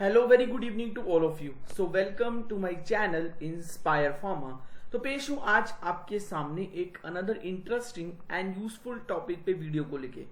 Hello very good evening to all of you. So welcome to my channel Inspire Pharma. तो पेश हूं आज आपके सामने एक another interesting and useful topic पे वीडियो को लेके।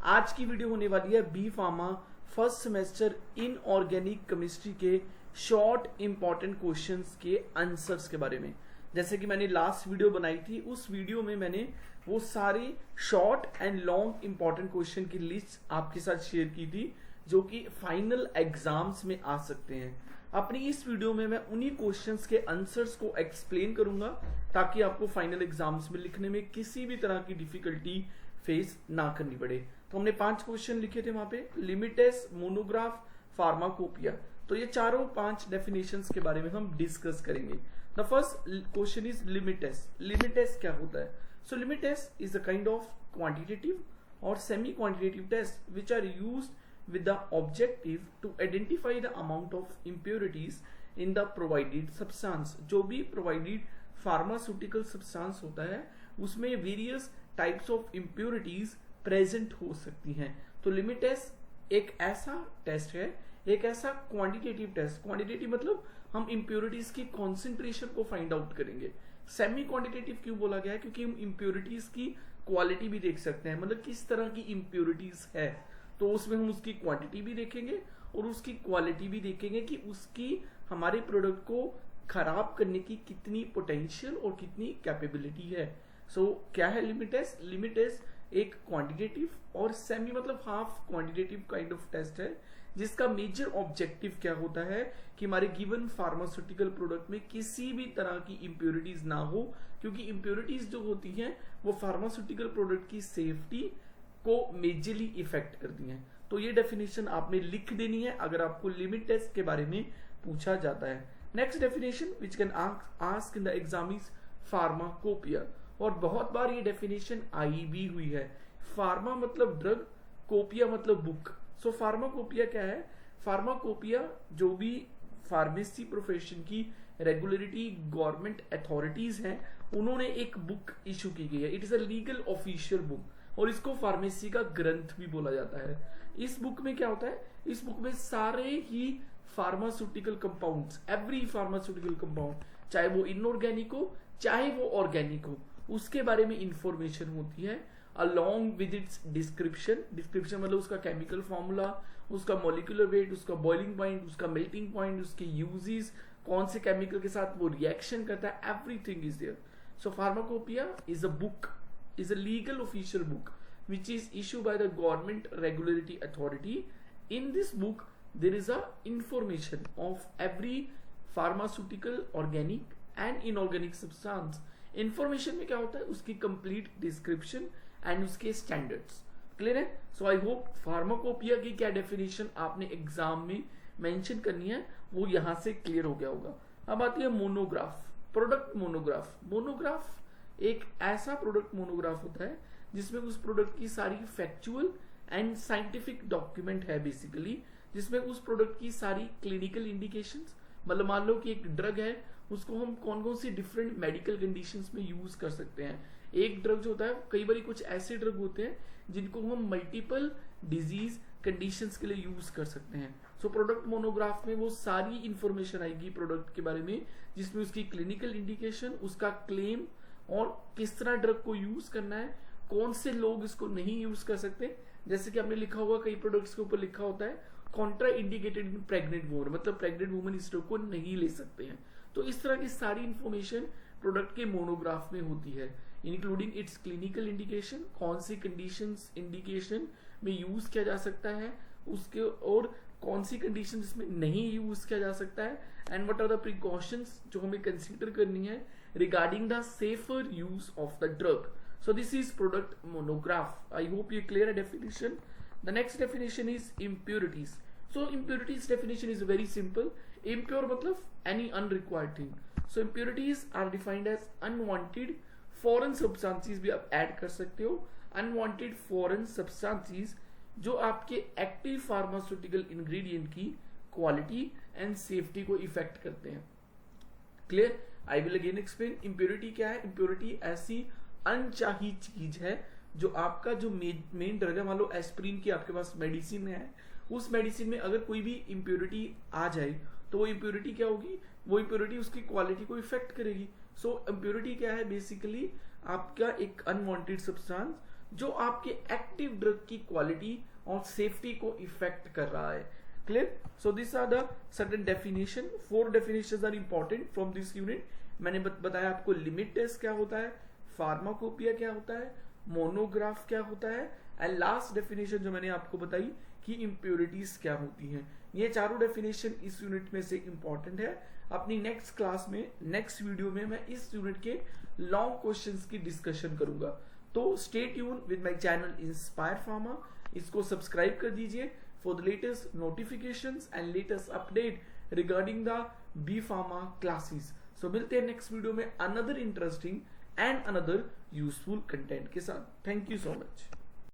आज की वीडियो होने वाली है B Pharma first semester in organic chemistry के शॉर्ट इंपॉर्टेंट क्वेश्चंस के आंसर्स के बारे में। जैसे कि मैंने लास्ट वीडियो बनाई थी, उस वीडियो में मैंने वो सारे short and long important question की लिस्ट आपके साथ शेयर की थी जो कि फाइनल एग्जाम्स में आ सकते हैं। अपनी इस वीडियो में मैं उन्हीं क्वेश्चंस के आंसर्स को एक्सप्लेन करूंगा ताकि आपको फाइनल एग्जाम्स में लिखने में किसी भी तरह की डिफिकल्टी फेस ना करनी पड़े। तो हमने 5 क्वेश्चन लिखे थे वहां पे, लिमिटेस, मोनोग्राफ, फार्माकोपिया। तो ये चारों 5 डेफिनेशंस के बारे में हम डिस्कस करेंगे। The first question is limit tests. Limit tests क्या होता है? So limit tests is a kind of quantitative और semi quantitative test which are used with the objective to identify the amount of impurities in the provided substance। जो भी provided pharmaceutical substance होता है उसमें various types of impurities present हो सकती हैं। तो लिमिट टेस्ट एक ऐसा टेस्ट है, एक ऐसा क्वांटिटेटिव टेस्ट। क्वांटिटेटिव मतलब हम impurities की concentration को फाइंड आउट करेंगे। सेमी क्वांटिटेटिव क्यों बोला गया है? क्योंकि हम impurities की क्वालिटी भी देख सकते हैं, मतलब किस तरह की impurities है, तो उसमें हम उसकी क्वांटिटी भी देखेंगे और उसकी क्वालिटी भी देखेंगे कि उसकी हमारे प्रोडक्ट को खराब करने की कितनी पोटेंशियल और कितनी कैपेबिलिटी है। सो क्या है लिमिट टेस्ट? लिमिट टेस्ट एक क्वांटिटेटिव और सेमी मतलब half quantitative kind of test है जिसका मेजर ऑब्जेक्टिव क्या होता है कि हमारे गिवन फार्मास्यूटिकल प्रोडक्ट में किसी भी तरह की इंप्योरिटीज ना हो, क्योंकि इंप्योरिटीज जो होती हैं वो फार्मास्यूटिकल प्रोडक्ट की सेफ्टी को मेजरली इफेक्ट करती हैं। तो ये डेफिनेशन आपने लिख देनी है अगर आपको लिमिट टेस्ट के बारे में पूछा जाता है। Next definition which can ask in the exam is pharmacopoeia, और बहुत बार ये डेफिनेशन आई भी हुई है। फार्मा मतलब ड्रग, कोपिया मतलब बुक। सो फार्माकोपिया क्या है? फार्माकोपिया जो भी फार्मेसी प्रोफेशन की रेगुलरिटी गवर्नमेंट अथॉरिटीज हैं उन्होंने एक बुक इशू की गई है। It is a legal official book और इसको फार्मेसी का ग्रंथ भी बोला जाता है। इस बुक में क्या होता है? इस बुक में सारे ही pharmaceutical compounds, every pharmaceutical compound, चाहे वो इनऑर्गेनिक हो चाहे वो ऑर्गेनिक हो, उसके बारे में इंफॉर्मेशन होती है along with its description. Description मतलब उसका केमिकल फॉर्मूला, उसका मॉलिक्यूलर वेट, उसका बॉइलिंग पॉइंट, उसका मेल्टिंग पॉइंट, उसके यूजेस, कौन से केमिकल के साथ वो रिएक्शन करता है, everything is there. So pharmacopoeia is a book, is a legal official book which is issued by the government regulatory authority. In this book there is a information of every pharmaceutical organic and inorganic substance। information में क्या होता है? उसकी complete description and उसके standards। Clear है? सो I hope pharmacopoeia की क्या definition आपने एग्जाम में मेंशन करनी है वो यहां से क्लियर हो गया होगा। अब आती है मोनोग्राफ, प्रोडक्ट मोनोग्राफ। मोनोग्राफ एक ऐसा प्रोडक्ट मोनोग्राफ होता है जिसमें उस प्रोडक्ट की सारी फैक्चुअल एंड साइंटिफिक डॉक्यूमेंट है बेसिकली, जिसमें उस प्रोडक्ट की सारी क्लिनिकल इंडिकेशंस, मतलब मान लो कि एक ड्रग है उसको हम कौन कौन सी डिफरेंट मेडिकल कंडीशंस में यूज कर सकते हैं। एक ड्रग जो होता है, कई बार कुछ ऐसे ड्रग होते हैं जिनको हम मल्टीपल डिजीज कंडीशंस के लिए यूज कर सकते हैं। सो प्रोडक्ट मोनोग्राफ में वो सारी इंफॉर्मेशन आएगी प्रोडक्ट के बारे में, जिसमें उसकी क्लिनिकल इंडिकेशन, उसका क्लेम और किस तरह ड्रग को यूज करना है, कौन से लोग इसको नहीं यूज कर सकते। जैसे कि आपने लिखा होगा कई प्रोडक्ट्स के ऊपर लिखा होता है Contra indicated in pregnant woman, मतलब प्रेग्नेंट वुमन इस ड्रग को नहीं ले सकते हैं। तो इस तरह की सारी इंफॉर्मेशन प्रोडक्ट के मोनोग्राफ में होती है, इंक्लूडिंग इट्स क्लिनिकल इंडिकेशन, कौन सी कंडीशंस इंडिकेशन में यूज किया जा सकता है उसके, और कौन सी कंडीशन इसमें नहीं यूज किया जा सकता है, and what are the precautions जो हमें कंसीडर करनी है regarding the safer use of the drug। so this is product monograph। I hope you clear a definition। the next definition is impurities। so impurities definition is very simple। impure मतलब any unrequired thing। so impurities are defined as unwanted foreign substances, भी आप add कर सकते हो, unwanted foreign substances जो आपके active pharmaceutical ingredient की quality and safety को इफेक्ट करते हैं। Clear? I will again explain. Impurity क्या है? इंप्योरिटी ऐसी अनचाही चीज है जो आपका जो मेन ड्रग है, मान लो एस्प्रिन की आपके पास मेडिसिन है, उस मेडिसिन में अगर कोई भी इम्प्योरिटी आ जाए तो वो इम्प्योरिटी क्या होगी, वो इम्प्योरिटी उसकी क्वालिटी को इफेक्ट करेगी। सो इम्प्योरिटी क्या है, बेसिकली आपका एक अनवांटेड सब्सटेंस जो आपके एक्टिव ड्रग की क्वालिटी और सेफ्टी को इफेक्ट कर रहा है। Clear? So this are the certain definition, 4 definitions are important from this unit. मैंने बताया आपको लिमिट टेस्ट क्या होता है, फार्माकोपिया क्या होता है, मोनोग्राफ क्या होता है, एंड लास्ट डेफिनेशन जो मैंने आपको बताई कि इम्प्योरिटीज क्या होती हैं। ये चारों डेफिनेशन इस यूनिट में से इंपॉर्टेंट है। अपनी नेक्स्ट क्लास में, नेक्स्ट वीडियो में मैं इस यूनिट के लॉन्ग क्वेश्चंस की डिस्कशन करूंगा। तो stay tuned with my channel Inspire Pharma, इसको सब्सक्राइब कर दीजिए for the latest notifications and latest update regarding the B pharma classes. So मिलते हैं नेक्स्ट वीडियो में another interesting and another useful content के साथ। Thank you so much.